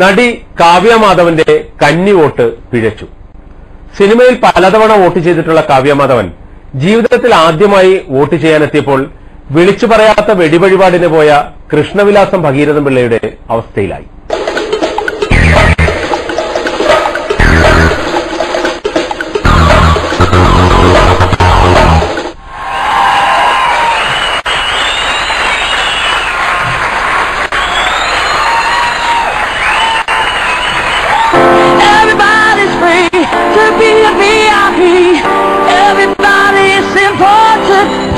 നടി കാവ്യ മാധവന്റെ കന്നി വോട്ട് പിഴച്ചു. സിനിമയിൽ പലതവണ വോട്ട് ചെയ്തിട്ടുള്ള കാവ്യ മാധവൻ ജീവിതത്തിൽ ആദ്യമായി വോട്ട് ചെയ്യാനെത്തിയപ്പോൾ വിളിച്ചു പറയാത്ത വെടിവഴിപാടിന് പോയ കൃഷ്ണവിലാസം ഭഗീരഥൻ പിള്ളയുടെ അവസ്ഥയിലായി.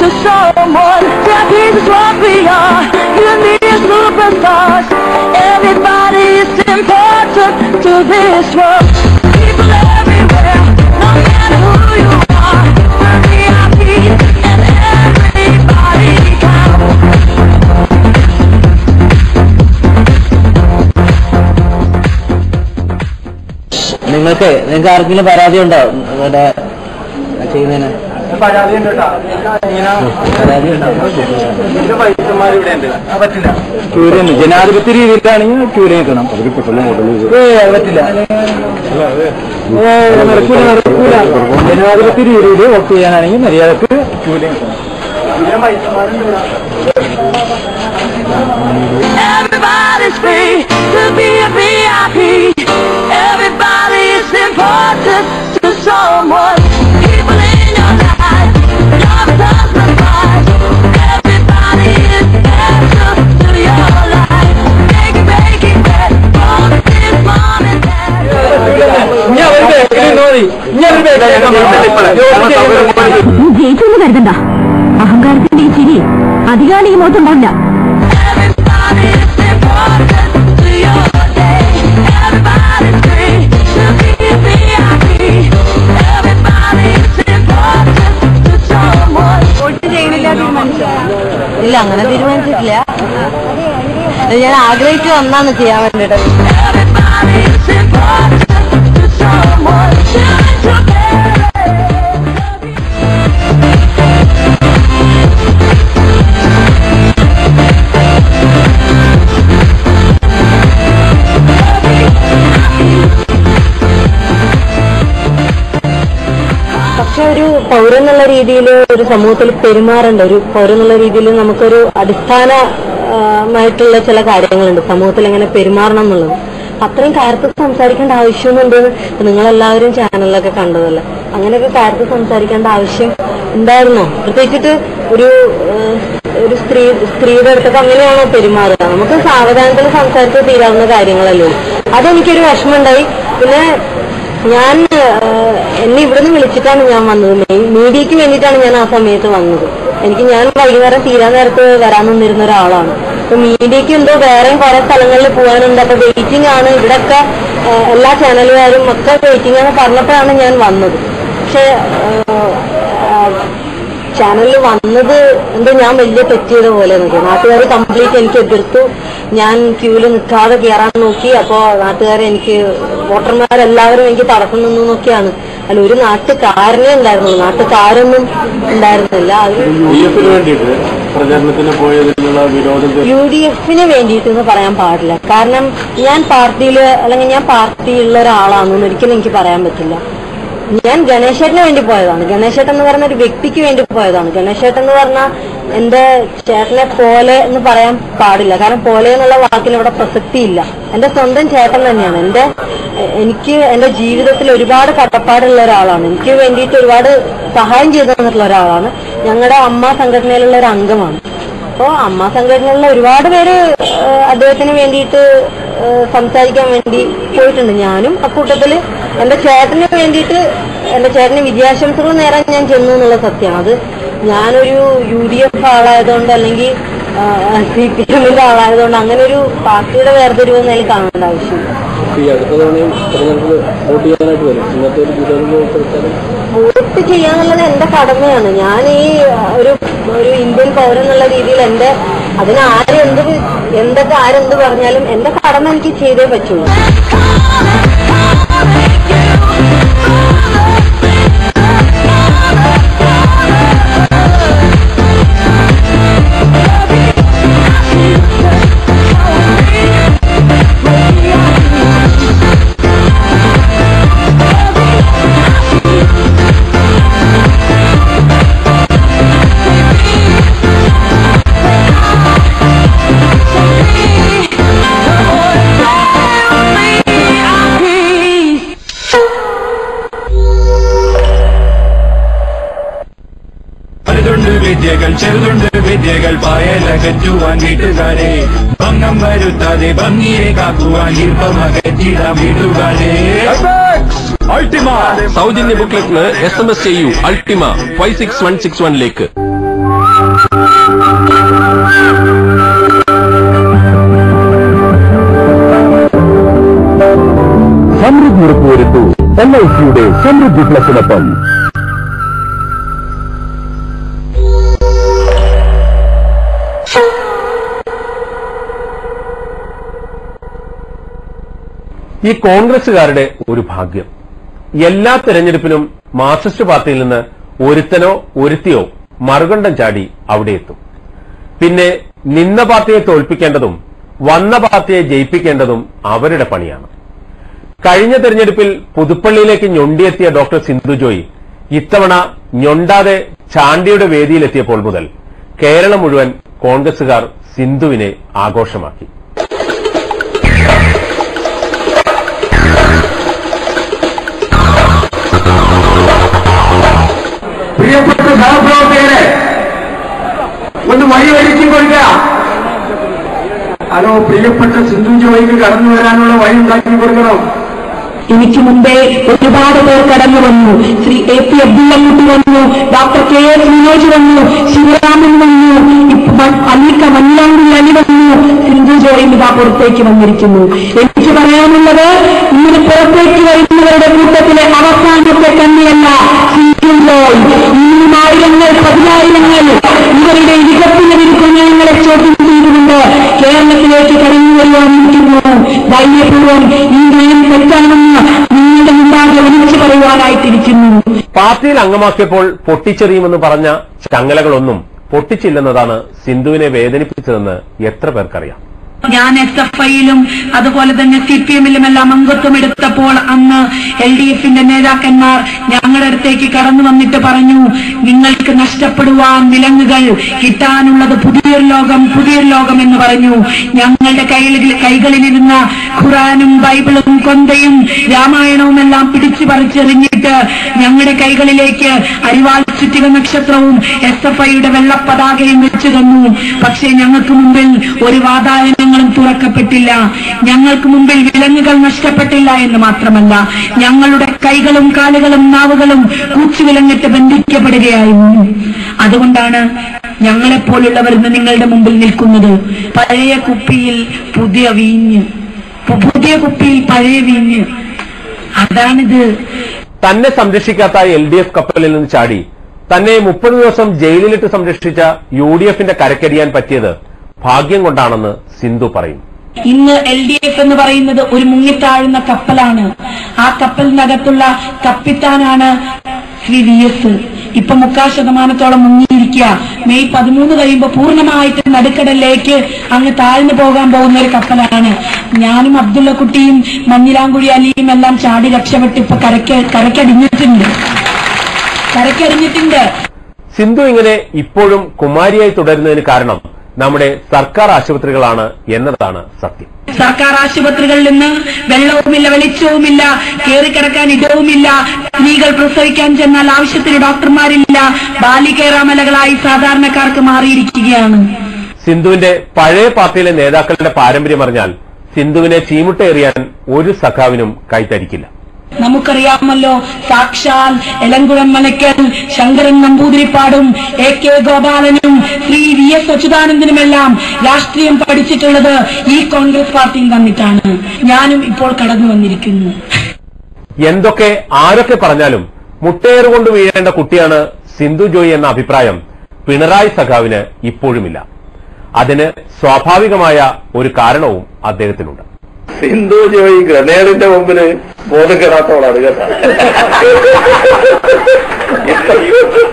To someone, that is what we are. You and me as superstars. Everybody is important to this world. People everywhere, no matter who you are. We're VIPs and everybody counts. നിങ്ങൾക്ക് ആർക്കെങ്കിലും പരാതി ഉണ്ടോ ഇവിടെ ചെയ്യുന്നതിന്? ജനാധിപത്യ രീതിയിലാണെങ്കിൽ ക്യൂരി നിൽക്കണം. പറ്റില്ല, നടക്കൂല. ജനാധിപത്യ രീതിയിൽ വോട്ട് ചെയ്യാനാണെങ്കിൽ മര്യാദക്ക് ക്യൂരി നിൽക്കണം. Everybody's free to be a VIP. Everybody is important to someone. People in your life, your husband, wife. Everybody is special to your life. Make it bad. Both this mom and dad. ജയിച്ചൊന്നും കരുതണ്ട. അഹങ്കാരത്തിന്റെ ഈ ചിരി അധികാലം ഈ മോശം പോണ്ട. ഇല്ല, അങ്ങനെ തീരുമാനിച്ചിട്ടില്ല. ഞാൻ ആഗ്രഹിച്ചു വന്നാണ് ചെയ്യാൻ വേണ്ടിട്ട്. പക്ഷെ ഒരു പൗരെന്നുള്ള രീതിയിൽ ഒരു സമൂഹത്തിൽ പെരുമാറേണ്ട, ഒരു പൗരെന്നുള്ള രീതിയിൽ നമുക്കൊരു അടിസ്ഥാനമായിട്ടുള്ള ചില കാര്യങ്ങളുണ്ട് സമൂഹത്തിൽ എങ്ങനെ പെരുമാറണം എന്നുള്ളത്. അത്രയും കാര്യത്തിൽ സംസാരിക്കേണ്ട ആവശ്യമൊന്നുണ്ട്. നിങ്ങളെല്ലാവരും ചാനലിലൊക്കെ കണ്ടതല്ലേ, അങ്ങനെയൊക്കെ കാര്യത്തിൽ സംസാരിക്കേണ്ട ആവശ്യം ഉണ്ടായിരുന്നോ? പ്രത്യേകിച്ചിട്ട് ഒരു സ്ത്രീയുടെ അടുത്തൊക്കെ അങ്ങനെയാണോ പെരുമാറുക? നമുക്ക് സാവധാനത്തിൽ സംസാരിച്ച് തീരാവുന്ന കാര്യങ്ങളല്ലേ. അതെനിക്കൊരു വിഷമമുണ്ടായി. പിന്നെ എന്നെ ഇവിടുന്ന് വിളിച്ചിട്ടാണ് ഞാൻ വന്നത്. മീഡിയക്ക് വേണ്ടിയിട്ടാണ് ഞാൻ ആ സമയത്ത് വന്നത്. ഞാൻ വൈകുന്നേരം തീരാൻ നേരത്ത് വരാൻ നിന്നിരുന്ന ഒരാളാണ്. അപ്പൊ മീഡിയക്ക് എന്തോ വേറെയും കുറെ സ്ഥലങ്ങളിൽ പോകാനുണ്ട്, അപ്പൊ വെയിറ്റിംഗ് ആണ്. ഇവിടെയൊക്കെ എല്ലാ ചാനലുകാരും ഒക്കെ വെയിറ്റിംഗ് ആണ് പറഞ്ഞപ്പോഴാണ് ഞാൻ വന്നത്. പക്ഷെ ചാനലിൽ വന്നത് എന്തോ ഞാൻ വലിയ തെറ്റിയത് പോലെ നോക്കി. നാട്ടുകാർ കംപ്ലീറ്റ് എനിക്ക് എതിർത്തു. ഞാൻ ക്യൂവിൽ നിൽക്കാതെ കയറാൻ നോക്കി. അപ്പോൾ നാട്ടുകാരെ വോട്ടർമാരെല്ലാവരും എനിക്ക് തടസ്സം നിന്നു നോക്കിയാണ്. അല്ല, ഒരു നാട്ടുകാരനെ ഉണ്ടായിരുന്നുള്ളൂ, നാട്ടുകാരൊന്നും ഉണ്ടായിരുന്നില്ല. UDF വേണ്ടിയിട്ട് പറയാൻ പാടില്ല. കാരണം ഞാൻ പാർട്ടിയുള്ള ഒരാളാണെന്ന് ഒരിക്കലും എനിക്ക് പറയാൻ പറ്റില്ല. ഞാൻ ഗണേശേട്ടന് വേണ്ടി പോയതാണ്. ഗണേശേട്ടൻ എന്ന് പറഞ്ഞ ഒരു വ്യക്തിക്ക് വേണ്ടി പോയതാണ്. ഗണേശേട്ടൻ എന്ന് പറഞ്ഞാൽ എന്റെ ചേട്ടനെ പോലെ എന്ന് പറയാൻ പാടില്ല. കാരണം പോലെ എന്നുള്ള വാക്കിന് ഇവിടെ പ്രസക്തിയില്ല. എന്റെ സ്വന്തം ചേട്ടൻ തന്നെയാണ്. എനിക്ക് എന്റെ ജീവിതത്തിൽ ഒരുപാട് കടപ്പാടുള്ള ഒരാളാണ്. എനിക്ക് വേണ്ടിയിട്ട് ഒരുപാട് സഹായം ചെയ്തു തന്നിട്ടുള്ള ഒരാളാണ്. ഞങ്ങളുടെ അമ്മ സംഘടനയിലുള്ള ഒരു അംഗമാണ്. അപ്പോൾ അമ്മ സംഘടനയിലുള്ള ഒരുപാട് പേര് അദ്ദേഹത്തിന് വേണ്ടിയിട്ട് സംസാരിക്കാൻ വേണ്ടി പോയിട്ടുണ്ട്. ഞാനും അക്കൂട്ടത്തില് എന്റെ ചേട്ടന് വേണ്ടിയിട്ട്, എന്റെ ചേട്ടന് വിജയാശംസകൾ നേരാൻ ഞാൻ ചെന്നു എന്നുള്ള സത്യമാണ്. അത് ഞാനൊരു UDF ആളായതുകൊണ്ട് അല്ലെങ്കിൽ CPM ആളായതുകൊണ്ട് അങ്ങനെ ഒരു പാർട്ടിയുടെ വേർതിരിവെന്ന് അതിൽ കാണേണ്ട ആവശ്യമില്ല. വോട്ട് ചെയ്യാന്നുള്ളത് എന്റെ കടമയാണ്. ഞാൻ ഈ ഒരു ഇന്ത്യൻ പൗരൻ എന്നുള്ള രീതിയിൽ അതിന് ആരെന്ത് പറഞ്ഞാലും എന്റെ കടമ എനിക്ക് ചെയ്തേ പറ്റുള്ളൂ. വേലകറ്റുവാൻ വീട്ടുകാരെ, ഭംഗം വരുത്താതെ ഭംഗിയെ കാക്കുവാൻ ഈർപ്പമകറ്റിടാം വീട്ടുകാരെ. അൾട്ടിമ സൗജന്യ ബുക്ക്ലെറ്റിന് SMS ചെയ്യൂ അൾട്ടിമ 56161 സമൃദ്ധി ഉറപ്പുവരുത്തൂ. LICയുടെ സമൃദ്ധി പ്ലസിനൊപ്പം. ഈ കോൺഗ്രസുകാരുടെ ഒരു ഭാഗ്യം, എല്ലാ തെരഞ്ഞെടുപ്പിലും മാർക്സിസ്റ്റ് പാർട്ടിയിൽ നിന്ന് ഒരുത്തനോ ഒരുത്തിയോ മറുകണ്ഠം ചാടി അവിടെ എത്തും. പിന്നെ നിന്ന പാർട്ടിയെ തോൽപ്പിക്കേണ്ടതും വന്ന പാർട്ടിയെ ജയിപ്പിക്കേണ്ടതും അവരുടെ പണിയാണ്. കഴിഞ്ഞ തെരഞ്ഞെടുപ്പിൽ പുതുപ്പള്ളിയിലേക്ക് ഞൊണ്ടിയെത്തിയ ഡോക്ടർ സിന്ധു ജോയി ഇത്തവണ ഞൊണ്ടാതെ ചാണ്ടിയുടെ വേദിയിലെത്തിയപ്പോൾ മുതൽ കേരളം മുഴുവൻ കോൺഗ്രസുകാർ സിന്ധുവിനെ ആഘോഷമാക്കി. പ്രിയപ്പെട്ട സഹപ്രവർത്തകരെ, ഒന്ന് വഴിയൊരുക്കി കൊടുക്കുക. ഹലോ, പ്രിയപ്പെട്ട സിന്ധു ജോയിക്ക് കടന്നു വരാനുള്ള വഴി ഉണ്ടാക്കി കൊടുക്കണം. എനിക്ക് മുമ്പേ ഒരുപാട് പേർ കടന്നു വന്നു. ശ്രീ AP അബ്ദുള്ളക്കുട്ടി വന്നു, ഡോക്ടർ KS വിനോജ് വന്നു, ശിവരാമൻ വന്നു, അലീക്ക മഞ്ഞാങ്കുഴി അലി വന്നു, സിന്ധു ജോയും ഇതാ പുറത്തേക്ക് വന്നിരിക്കുന്നു. എനിക്ക് പറയാനുള്ളത്, ഇങ്ങനെ പുറത്തേക്ക് വരുന്നവരുടെ കൂട്ടത്തിലെ അവസാനത്തെ കണ്ണിയല്ല സിന്ധു ജോയ്. ഇനിയും ആയിരങ്ങൾ പതിനായിരങ്ങൾ ഇവരുടെ വികസന ഞങ്ങളെ ചോദ്യം ചെയ്തുകൊണ്ട് കേരളത്തിലേക്ക് കടന്നു വരുവാനിരിക്കുന്നു. ധൈര്യപൂർവ്വം ഈ നയം തെറ്റാണെന്ന് നിങ്ങളുടെ മുമ്പാകെ വിളിച്ചു പറയുവാനായിട്ടിരിക്കുന്നു. പാർട്ടിയിൽ അംഗമാക്കിയപ്പോൾ പൊട്ടിച്ചെറിയുമെന്ന് പറഞ്ഞ ചങ്ങലകളൊന്നും പൊട്ടിച്ചില്ലെന്നതാണ് സിന്ധുവിനെ വേദനിപ്പിച്ചതെന്ന് എത്ര പേർക്കറിയാം. ഞാൻ SFIയിലും അതുപോലെ തന്നെ CPMലുമെല്ലാം അംഗത്വം എടുത്തപ്പോൾ അന്ന് LDFന്റെ നേതാക്കന്മാർ ഞങ്ങളുടെ അടുത്തേക്ക് കടന്നു വന്നിട്ട് പറഞ്ഞു, നിങ്ങൾക്ക് നഷ്ടപ്പെടുവാൻ വിലങ്ങുകൾ, കിട്ടാനുള്ളത് പുതിയൊരു ലോകം എന്ന് പറഞ്ഞു. ഞങ്ങളുടെ കൈകളിലിരുന്ന ഖുറാനും ബൈബിളും കൊന്തയും രാമായണവും എല്ലാം പിടിച്ചു പറിച്ചെറിഞ്ഞിട്ട് ഞങ്ങളുടെ കൈകളിലേക്ക് അരിവാൾ ചുറ്റിക നക്ഷത്രവും SFIയുടെ വെള്ളപ്പതാകയും വെച്ചു തന്നു. പക്ഷേ ഞങ്ങൾക്ക് മുമ്പിൽ ഒരു വാതായനങ്ങളും തുറക്കപ്പെട്ടില്ല. ഞങ്ങൾക്ക് മുമ്പിൽ വിലങ്ങുകൾ നഷ്ടപ്പെട്ടില്ല എന്ന് മാത്രമല്ല, ഞങ്ങളുടെ കൈകളും കാലുകളും നാവുകളും കൂച്ചുവിലങ്ങിട്ട് ബന്ധിക്കപ്പെടുകയായിരുന്നു. അതുകൊണ്ടാണ് ഞങ്ങളെപ്പോലുള്ളവർ ഇന്ന് നിങ്ങളുടെ മുമ്പിൽ നിൽക്കുന്നത്. പഴയ കുപ്പിയിൽ പുതിയ വീഞ്ഞ്, പുതിയ കുപ്പിയിൽ പഴയ വീഞ്ഞ്, അതാണിത്. തന്നെ സംരക്ഷിക്കാത്ത LDF കപ്പലിൽ നിന്ന് ചാടി തന്നെ 30 ദിവസം ജയിലിലിട്ട് സംരക്ഷിച്ച UDFന്റെ കരക്കടിയാൻ പറ്റിയത് ഭാഗ്യം കൊണ്ടാണെന്ന് സിന്ധു പറയും. ഇന്ന് LDF എന്ന് പറയുന്നത് ഒരു മുങ്ങിത്താഴുന്ന കപ്പലാണ്. ആ കപ്പലിനകത്തുള്ള കപ്പിത്താനാണ് ശ്രീ VS. ഇപ്പൊ 30% മുങ്ങിയിരിക്കുക. മെയ് 13 കഴിയുമ്പോൾ പൂർണ്ണമായിട്ട് നടുക്കടലിലേക്ക് അങ്ങ് താഴ്ന്നു പോകാൻ പോകുന്ന ഒരു കപ്പലാണ്. ഞാനും അബ്ദുള്ളക്കുട്ടിയും മഞ്ഞിലാങ്കുഴി അലിയും എല്ലാം ചാടി രക്ഷപ്പെട്ട് ഇപ്പൊ കരക്കടിഞ്ഞിട്ടുണ്ട്. സിന്ധു ഇങ്ങനെ ഇപ്പോഴും കുമാരിയായി തുടരുന്നതിന് കാരണം നമ്മുടെ സർക്കാർ ആശുപത്രികളാണ് എന്നതാണ് സത്യം. സർക്കാർ ആശുപത്രികളിൽ നിന്ന് വെള്ളവുമില്ല, വെളിച്ചവുമില്ല, കയറിക്കിടക്കാൻ ഇടവുമില്ല, സ്ത്രീകൾ പ്രസവിക്കാൻ ചെന്നാൽ ആവശ്യത്തിന് ഡോക്ടർമാരില്ല, ബാലികേറാമലകളായി സാധാരണക്കാർക്ക് മാറിയിരിക്കുകയാണ്. സിന്ധുവിന്റെ പഴയ പാർട്ടിയിലെ നേതാക്കളുടെ പാരമ്പര്യം അറിഞ്ഞാൽ സിന്ധുവിനെ ചീമുട്ടയെറിയാൻ ഒരു സഖാവിനും കൈത്തരിക്കില്ല. നമുക്കറിയാമല്ലോ, സാക്ഷാൽ എലങ്കുളം മലയ്ക്കൽ ശങ്കരൻ നമ്പൂതിരിപ്പാടും AK ഗോപാലനും ശ്രീ VS അച്യുതാനന്ദനുമെല്ലാം രാഷ്ട്രീയം പഠിച്ചിട്ടുള്ളത് ഈ കോൺഗ്രസ് പാർട്ടിയും തന്നിട്ടാണ്. ഞാനും ഇപ്പോൾ കടന്നു വന്നിരിക്കുന്നു. എന്തൊക്കെ ആരൊക്കെ പറഞ്ഞാലും മുട്ടയേറുകൊണ്ട് വീഴേണ്ട കുട്ടിയാണ് സിന്ധു ജോയി എന്ന അഭിപ്രായം പിണറായി സഖാവിന് ഇപ്പോഴുമില്ല. അതിന് സ്വാഭാവികമായ ഒരു കാരണവും അദ്ദേഹത്തിനുണ്ട്. സിന്ധു ജോയി ഗ്രനേഡിന്റെ മുമ്പില് ബോധം കെടാത്തവളാണ് കേട്ടോ.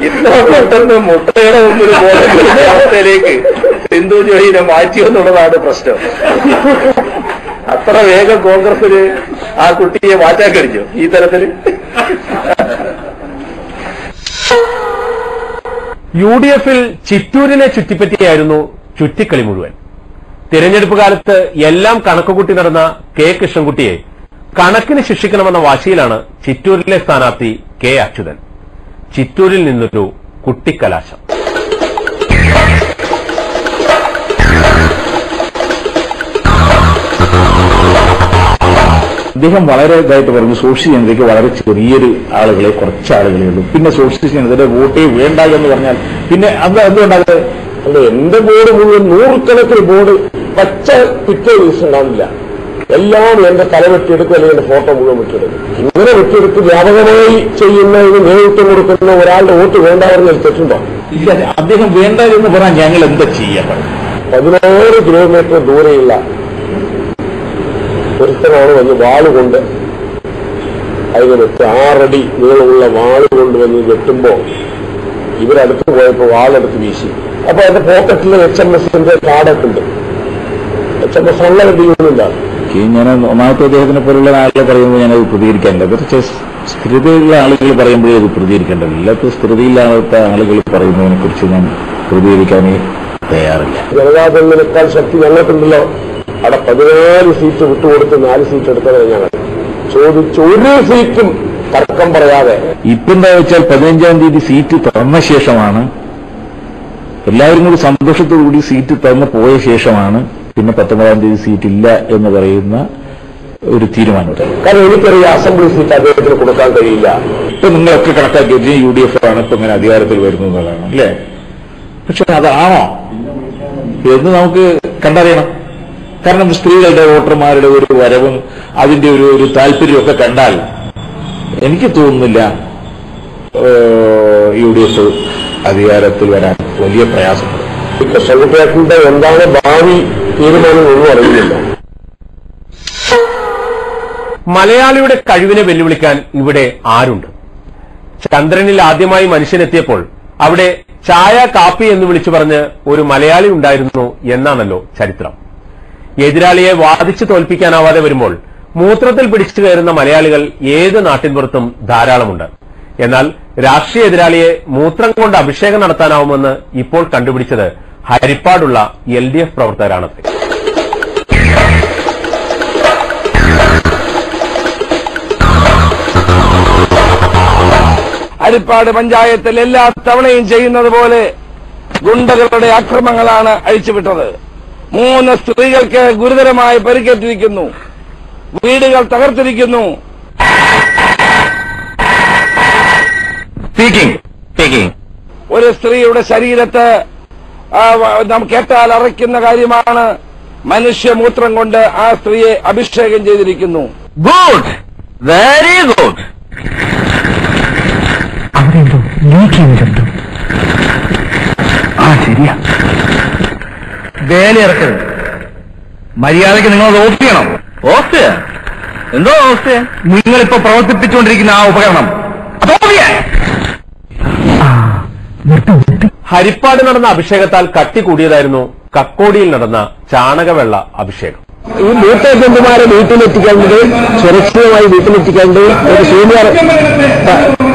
ഇത്ര പെട്ടെന്ന് മുട്ടയുടെ മുമ്പിൽ ബോധം കെടുന്ന അവസ്ഥയിലേക്ക് സിന്ധു ജോയിനെ മാറ്റിയെന്നുള്ളതാണ് പ്രശ്നം. അത്ര വേഗം കോൺഗ്രസിന് ആ കുട്ടിയെ മാറ്റാൻ കഴിഞ്ഞു ഈ തരത്തില്. UDFൽ ചിറ്റൂരിനെ ചുറ്റിപ്പറ്റിയായിരുന്നു ചുറ്റിക്കളി മുഴുവൻ. തിരഞ്ഞെടുപ്പ് കാലത്ത് എല്ലാം കണക്കുകൂട്ടി നടന്ന K കൃഷ്ണൻകുട്ടിയെ കണക്കിന് ശിക്ഷിക്കണമെന്ന വാശിയിലാണ് ചിറ്റൂരിലെ സ്ഥാനാർത്ഥി K അച്യുതൻ. ചിറ്റൂരിൽ നിന്നൊരു കുട്ടിക്കലാശം. അദ്ദേഹം വളരെ ഇതായിട്ട് പറഞ്ഞു സോഷ്യൽ ജനതയ്ക്ക് വളരെ ചെറിയൊരു ആളുകളെ കുറച്ച് ആളുകളേ ഉള്ളൂ. പിന്നെ സോഷ്യൽ ജനതയുടെ വോട്ടേ വേണ്ട എന്ന് പറഞ്ഞാൽ പിന്നെ എന്തുകൊണ്ടാകെ അല്ല എന്റെ ബോർഡ് മുഴുവൻ നൂറുകണക്കിന് ബോർഡ് പച്ച പിറ്റേ ദിവസം ഉണ്ടാവില്ല. എല്ലാം എന്റെ തല വെട്ടിയെടുക്കും അല്ലെങ്കിൽ എന്റെ ഫോട്ടോ മുഴുവൻ വെട്ടിയെടുക്കും. ഇങ്ങനെ വെട്ടിയെടുത്ത് വ്യാപകമായി ചെയ്യുന്നതിന് നേതൃത്വം കൊടുക്കുന്ന ഒരാളുടെ വോട്ട് വേണ്ടാവുന്ന തെറ്റുണ്ടോ? ഇല്ല. അദ്ദേഹം വേണ്ട എന്ന് പറഞ്ഞാൽ ഞങ്ങൾ എന്താ ചെയ്യാൻ? 16 കിലോമീറ്റർ ദൂരെയുള്ള ഒരുത്തനാണ് വന്ന് വാളുകൊണ്ട് അതിനെ വെച്ച് 6 അടി നീളമുള്ള വാള് കൊണ്ടുവന്ന് വെട്ടുമ്പോ ഇവരടുത്ത് പോയപ്പോ വാളെടുത്ത് വീശി. അപ്പൊ അതിന്റെ പോക്കറ്റിൽ HMSന്റെ കാർഡൊക്കെയുണ്ട്. HMS ഉള്ള ചെയ്യുന്നുണ്ടാണ്. ഞാൻ ഒന്നാമത്തെ അദ്ദേഹത്തിനെ പോലുള്ള ആളുകൾ പറയുമ്പോൾ ഞാനത് പ്രതികരിക്കാനില്ല. കുറച്ച് സ്ഥിരതയുള്ള ആളുകൾ പറയുമ്പോഴേ അത് പ്രതികരിക്കേണ്ടത്. ഇല്ലാത്ത സ്ഥിരതയില്ലാത്ത ആളുകൾ പറയുന്നതിനെ കുറിച്ച് ഞാൻ പ്രതികരിക്കാനേ തയ്യാറില്ല. ജനതാദളിനേക്കാൾ ശക്തി ഞങ്ങൾക്കുണ്ടല്ലോ. അവിടെ 14 സീറ്റ് വിട്ടുകൊടുത്ത് 4 സീറ്റ് എടുത്തവരെ ഞങ്ങൾ ചോദിച്ച് ഒരു സീറ്റും തർക്കം പറയാതെ. ഇപ്പം എന്താ വെച്ചാൽ 15-ാം തീയതി സീറ്റ് തന്ന ശേഷമാണ് എല്ലാവരും കൂടി സന്തോഷത്തോടുകൂടി സീറ്റ് തന്നു പോയ ശേഷമാണ് പിന്നെ 19-ാം തീയതി സീറ്റ് ഇല്ല എന്ന് പറയുന്ന ഒരു തീരുമാനമുണ്ട്. കാരണം എനിക്കറിയാം അസംബ്ലി സീറ്റ് അദ്ദേഹത്തിന് കൊടുക്കാൻ കഴിയില്ല. ഇപ്പൊ നിങ്ങളൊക്കെ കണക്കാക്കിയത് UDF ആണ് ഇപ്പൊ ഇങ്ങനെ അധികാരത്തിൽ വരുന്നതാണ് അല്ലേ? പക്ഷെ അതാണോ എന്ന് നമുക്ക് കണ്ടറിയണം. കാരണം സ്ത്രീകളുടെ വോട്ടർമാരുടെ ഒരു വരവും അതിന്റെ ഒരു താല്പര്യമൊക്കെ കണ്ടാൽ എനിക്ക് തോന്നുന്നില്ല UDF അധികാരത്തിൽ വരാൻ വലിയ പ്രയാസമുണ്ട്. സെക്രട്ടേറിയറ്റിന്റെ എന്താണ് ഭാവി തീരുമാനം ഒന്നും അറിയില്ല. മലയാളിയുടെ കഴിവിനെ വെല്ലുവിളിക്കാൻ ഇവിടെ ആരുണ്ട്? ചന്ദ്രനിൽ ആദ്യമായി മനുഷ്യനെത്തിയപ്പോൾ അവിടെ ചായ കാപ്പി എന്ന് വിളിച്ചു പറഞ്ഞ് ഒരു മലയാളി ഉണ്ടായിരുന്നു എന്നാണല്ലോ ചരിത്രം. എതിരാളിയെ വാദിച്ചു തോൽപ്പിക്കാനാവാതെ വരുമ്പോൾ മൂത്രത്തിൽ പിടിച്ചു കയറുന്ന മലയാളികൾ ഏത് നാട്ടിൻപുറത്തും ധാരാളമുണ്ട്. എന്നാൽ രാഷ്ട്രീയ എതിരാളിയെ മൂത്രം കൊണ്ട് അഭിഷേകം നടത്താനാവുമെന്ന് ഇപ്പോൾ കണ്ടുപിടിച്ചത് ഹരിപ്പാടുള്ള LDF പ്രവർത്തകരാണ്. ഹരിപ്പാട് പഞ്ചായത്തിൽ എല്ലാ തവണയും ചെയ്യുന്നത് പോലെ ഗുണ്ടകളുടെ അക്രമങ്ങളാണ് അഴിച്ചുവിട്ടത്. 3 സ്ത്രീകൾക്ക് ഗുരുതരമായി പരിക്കേറ്റിരിക്കുന്നു. വീടുകൾ തകർത്തിരിക്കുന്നു. ഒരു സ്ത്രീയുടെ ശരീരത്ത് നാം കേട്ടാൽ അറയ്ക്കുന്ന കാര്യമാണ്. മനുഷ്യമൂത്രം കൊണ്ട് ആ സ്ത്രീയെ അഭിഷേകം ചെയ്തിരിക്കുന്നു. Good, very good. അവിടെ എന്തോ ലീക്ക് ചെയ്തിട്ടുണ്ട്. ശരിയാ. വേലയിറക്കരുത്. മര്യാദയ്ക്ക് നിങ്ങൾ ഓഫ് ചെയ്യണം. ഓഫ് ചെയ്യാൻ എന്തോ ഓഫ് ചെയ്യാൻ നിങ്ങളിപ്പോ പ്രവർത്തിപ്പിച്ചുകൊണ്ടിരിക്കുന്ന ആ ഉപകരണം ഹരിപ്പാട് നടന്ന അഭിഷേകത്താൽ കട്ടി കൂടിയതായിരുന്നു കക്കോടിയിൽ നടന്ന ചാണകവെള്ള അഭിഷേകം. ഈ മൂത്ത ബന്ധുമാരെ വീട്ടിലെത്തിക്കേണ്ടത് സുരക്ഷിതമായി വീട്ടിലെത്തിക്കേണ്ടത് ഒരു സീനിയർ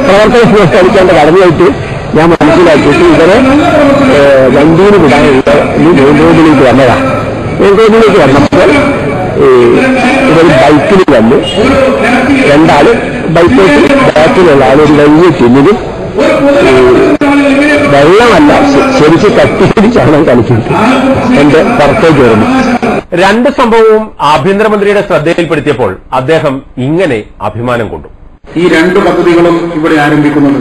പ്രവർത്തന കളിക്കേണ്ട കടമയായിട്ട് ഞാൻ മനസ്സിലാക്കിയിട്ട് ഇവരെ വണ്ടിയിൽ വിടാനുള്ള ഈ മെയിൻ റോഡിലേക്ക് വന്നതാണ്. മെയിൻ റോഡിലേക്ക് വന്നപ്പോൾ ഇവർ ബൈക്കിൽ വന്ന് 2 ആള് ബൈക്കിലേക്ക് ബാക്കിലുള്ള ആളൊരു വലിയ ടിന്നിലും വെള്ളമല്ല ശരിക്ക് കട്ടിപ്പിടിച്ചാണ് കളിക്കുന്നത്. എന്റെ പുറത്തേക്ക് വരുന്നു. 2 സംഭവവും ആഭ്യന്തരമന്ത്രിയുടെ ശ്രദ്ധയിൽപ്പെടുത്തിയപ്പോൾ അദ്ദേഹം ഇങ്ങനെ അഭിമാനം കൊണ്ടു. ഈ 2 പദ്ധതികളും ഇവിടെ ആരംഭിക്കുന്നത്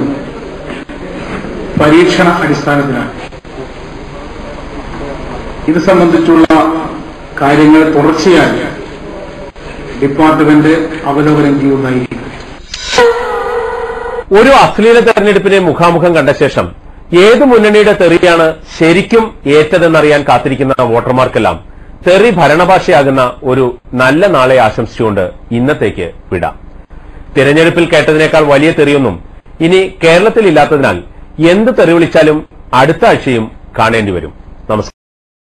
പരീക്ഷണ അടിസ്ഥാനത്തിലാണ്. ഇത് സംബന്ധിച്ചുള്ള കാര്യങ്ങൾ തുടർച്ചയായി ഡിപ്പാർട്ട്മെന്റ് അവലോകനം ചെയ്യുന്നതായിരിക്കും. ഒരു അശ്ലീല തെരഞ്ഞെടുപ്പിനെ മുഖാമുഖം കണ്ട ശേഷം ഏത് മുന്നണിയുടെ തെറിയാണ് ശരിക്കും ഏറ്റതെന്നറിയാൻ കാത്തിരിക്കുന്ന വോട്ടർമാർക്കെല്ലാം തെറി ഭരണഭാഷയാകുന്ന ഒരു നല്ല നാളെ ആശംസിച്ചുകൊണ്ട് ഇന്നത്തേക്ക് വിടാം. തിരഞ്ഞെടുപ്പിൽ കേട്ടതിനേക്കാൾ വലിയ തെറിയൊന്നും ഇനി കേരളത്തിൽ ഇല്ലാത്തതിനാൽ എന്ത് തെറി വിളിച്ചാലും അടുത്ത ആഴ്ചയും കാണേണ്ടി വരും. നമസ്കാരം.